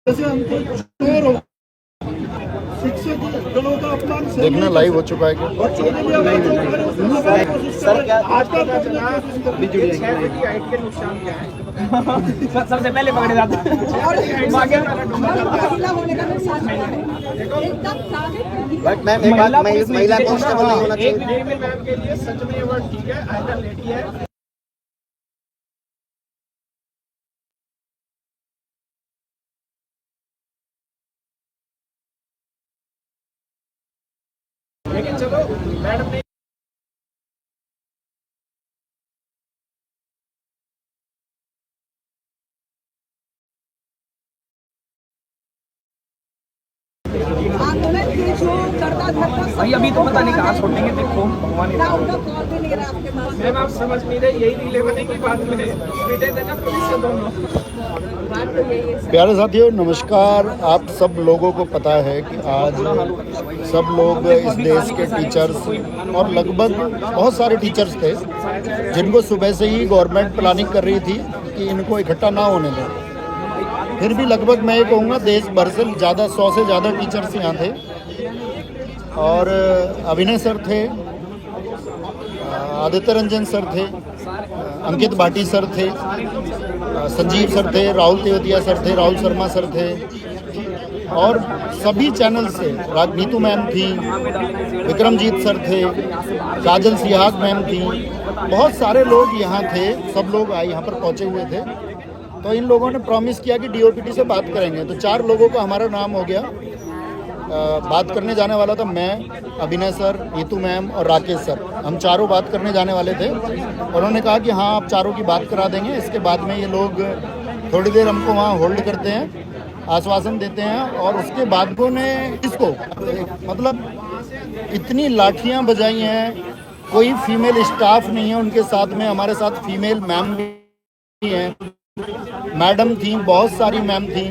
जैसे हमको चोर हो, शिक्षक गणों का अपमान देखना लाइव हो चुका है क्या? बच्चों के लिए आवाज उठा रहे हो, सुनाने की कोशिश कर रहे हो। आज तक अपने कोशिश कर रहे हो। 6 फीट की हाइट के नुकसान क्या है? सबसे पहले पकड़े जाते हैं। महिला होने का नुकसान क्या है? एकदम साबित। बट मैम एक बात, महिला कांस्टेबल नहीं होना एक चाहिए। फीमेल मैम के लिए सच में ये वर्ड ठीक है, आइदर लेडी है। लेकिन चलो मैडम ने आंदोलन की जो करता धरता भाई अभी तो पता नहीं कहाँ छोड़ेंगे, देखो भगवान ना उनका कॉल भी नहीं रहा आपके पास। मैम आप समझ नहीं रहे, यही रिलेवन है कि बाद में पीटे देना पुलिस से दोनों। बात तो यही है। प्यारे साथियों नमस्कार। आप सब लोगों को पता है कि आज सब लोग इस देश के टीचर्स और लगभग बहुत सारे टीचर्स थे जिनको सुबह से ही गवर्नमेंट प्लानिंग कर रही थी कि इनको इकट्ठा ना होने दें। फिर भी लगभग मैं ये कहूँगा देश भर से ज़्यादा 100 से ज़्यादा टीचर्स यहाँ थे और अभिनय सर थे, आदित्य रंजन सर थे, अंकित भाटी सर थे, संजीव सर थे, राहुल तेवतिया सर थे, राहुल शर्मा सर थे और सभी चैनल से नीतू मैम थी, विक्रमजीत सर थे, काजल सिहाग मैम थी, बहुत सारे लोग यहाँ थे। सब लोग यहाँ पर पहुँचे हुए थे। तो इन लोगों ने प्रॉमिस किया कि डीओपीटी से बात करेंगे। तो 4 लोगों का हमारा नाम हो गया। बात करने जाने वाला था मैं, अभिनय सर, नीतू मैम और राकेश सर। हम चारों बात करने जाने वाले थे। उन्होंने कहा कि हाँ आप चारों की बात करा देंगे, इसके बाद में ये लोग थोड़ी देर हमको वहाँ होल्ड करते हैं, आश्वासन देते हैं और उसके बाद ने इसको मतलब इतनी लाठियाँ बजाई हैं। कोई फीमेल स्टाफ नहीं है उनके साथ में, हमारे साथ फीमेल मैम भी हैं, मैडम थी, बहुत सारी मैम थी।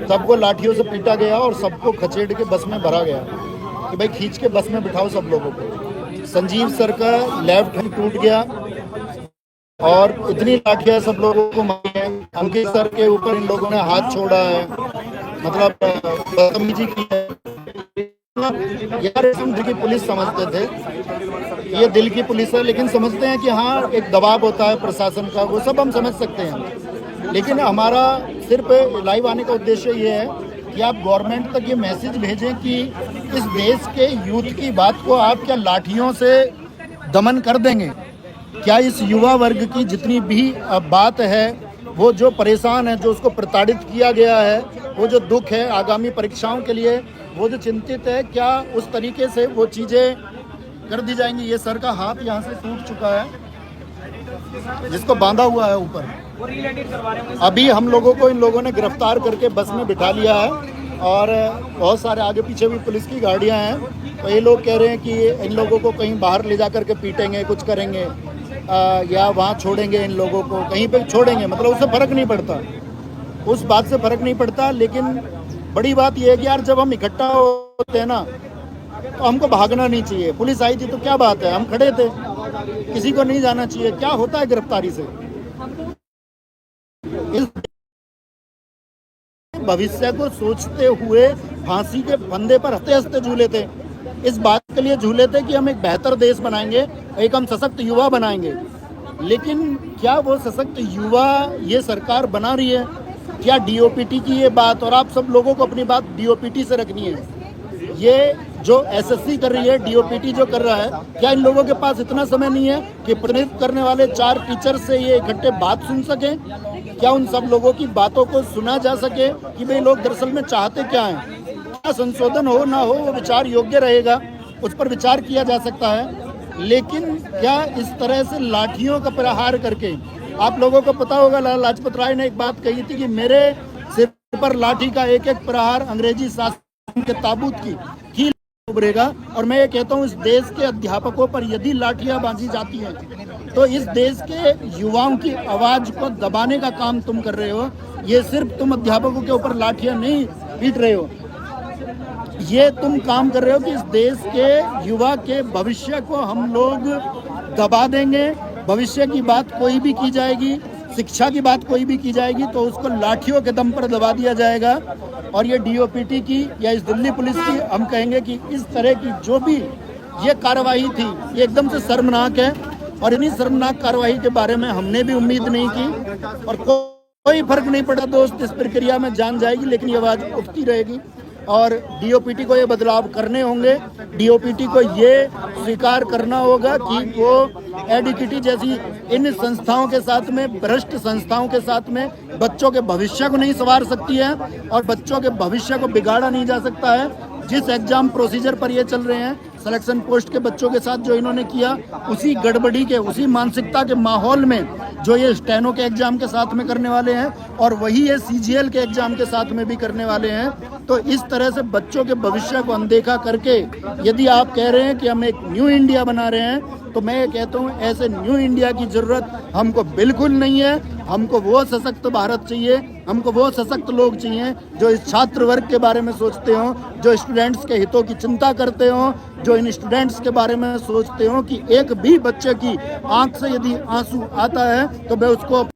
सबको लाठियों से पीटा गया और सबको खचेड़ के बस में भरा गया कि भाई खींच के बस में बिठाओ सब लोगों को। संजीव सर का लेफ्ट हैंड टूट गया और इतनी लाठियां सब लोगों को मारी है। अंकित सर के ऊपर इन लोगों ने हाथ छोड़ा है, मतलब बदतमीजी की है। यार हम दिल की पुलिस समझते थे, ये दिल की पुलिस है, लेकिन समझते हैं कि हाँ एक दबाव होता है प्रशासन का, वो सब हम समझ सकते हैं। लेकिन हमारा सिर्फ लाइव आने का उद्देश्य ये है कि आप गवर्नमेंट तक ये मैसेज भेजें कि इस देश के यूथ की बात को आप क्या लाठियों से दमन कर देंगे? क्या इस युवा वर्ग की जितनी भी बात है, वो जो परेशान है, जो उसको प्रताड़ित किया गया है, वो जो दुख है आगामी परीक्षाओं के लिए, वो जो चिंतित है, क्या उस तरीके से वो चीज़ें कर दी जाएंगी? ये सर का हाथ यहाँ से टूट चुका है जिसको बांधा हुआ है ऊपर। अभी हम लोगों को इन लोगों ने गिरफ्तार करके बस में बिठा लिया है और बहुत सारे आगे पीछे भी पुलिस की गाड़ियां हैं। तो ये लोग कह रहे हैं कि इन लोगों को कहीं बाहर ले जा करके पीटेंगे, कुछ करेंगे या वहाँ छोड़ेंगे, इन लोगों को कहीं पे छोड़ेंगे। मतलब उससे फ़र्क नहीं पड़ता, उस बात से फ़र्क नहीं पड़ता। लेकिन बड़ी बात यह है कि यार जब हम इकट्ठा होते हैं ना तो हमको भागना नहीं चाहिए। पुलिस आई थी तो क्या बात है, हम खड़े थे, किसी को नहीं जाना चाहिए। क्या होता है गिरफ्तारी से? भविष्य को सोचते हुए फांसी के फंदे पर हंसते हंसते झूले थे। इस बात के लिए झूले थे कि हम एक बेहतर देश बनाएंगे, एक हम सशक्त युवा बनाएंगे। लेकिन क्या वो सशक्त युवा ये सरकार बना रही है? क्या डीओपीटी की ये बात, और आप सब लोगों को अपनी बात डीओपीटी से रखनी है, ये जो एसएससी कर रही है, डीओपीटी जो कर रहा है, क्या इन लोगों के पास इतना समय नहीं है कि प्रतिनिधित्व करने वाले 4 टीचर से ये इकट्ठे बात सुन सकें? क्या उन सब लोगों की बातों को सुना जा सके कि भाई लोग दरअसल में चाहते क्या हैं? क्या संशोधन हो ना हो वो विचार योग्य रहेगा, उस पर विचार किया जा सकता है। लेकिन क्या इस तरह से लाठियों का प्रहार करके, आप लोगों को पता होगा लाला लाजपत राय ने एक बात कही थी कि मेरे सिर पर लाठी का एक एक प्रहार अंग्रेजी शासन के ताबूत की उभरेगा। और मैं ये कहता हूँ इस देश के अध्यापकों पर यदि लाठियां बांधी जाती हैं तो इस देश के युवाओं की आवाज को दबाने का काम तुम कर रहे हो। ये सिर्फ तुम अध्यापकों के ऊपर लाठियां नहीं पीट रहे हो, ये तुम काम कर रहे हो कि इस देश के युवा के भविष्य को हम लोग दबा देंगे। भविष्य की बात कोई भी की जाएगी, शिक्षा की बात कोई भी की जाएगी तो उसको लाठियों के दम पर दबा दिया जाएगा। और ये डीओपीटी की या इस दिल्ली पुलिस की हम कहेंगे कि इस तरह की जो भी ये कार्रवाई थी ये एकदम से शर्मनाक है। और इन्हीं शर्मनाक कार्रवाई के बारे में हमने भी उम्मीद नहीं की। और कोई फर्क नहीं पड़ा दोस्त, इस प्रक्रिया में जान जाएगी लेकिन ये आवाज़ उठती रहेगी और डीओपीटी को ये बदलाव करने होंगे। डीओपीटी को ये स्वीकार करना होगा कि वो एडीकीटी जैसी इन संस्थाओं के साथ में, भ्रष्ट संस्थाओं के साथ में बच्चों के भविष्य को नहीं संवार सकती है और बच्चों के भविष्य को बिगाड़ा नहीं जा सकता है। जिस एग्जाम प्रोसीजर पर ये चल रहे हैं, सिलेक्शन पोस्ट के बच्चों के साथ जो इन्होंने किया, उसी गड़बड़ी के, उसी मानसिकता के माहौल में जो ये स्टेनो के एग्जाम के साथ में करने वाले हैं और वही ये सीजीएल के एग्जाम के साथ में भी करने वाले हैं। तो इस तरह से बच्चों के भविष्य को अनदेखा करके यदि आप कह रहे हैं कि हम एक न्यू इंडिया बना रहे हैं, तो मैं ये कहता हूँ ऐसे न्यू इंडिया की जरूरत हमको बिल्कुल नहीं है। हमको वो सशक्त भारत चाहिए, हमको वो सशक्त लोग चाहिए जो इस छात्र वर्ग के बारे में सोचते हो, जो स्टूडेंट्स के हितों की चिंता करते हो, जो इन स्टूडेंट्स के बारे में सोचते हो कि एक भी बच्चे की आंख से यदि आंसू आता है तो मैं उसको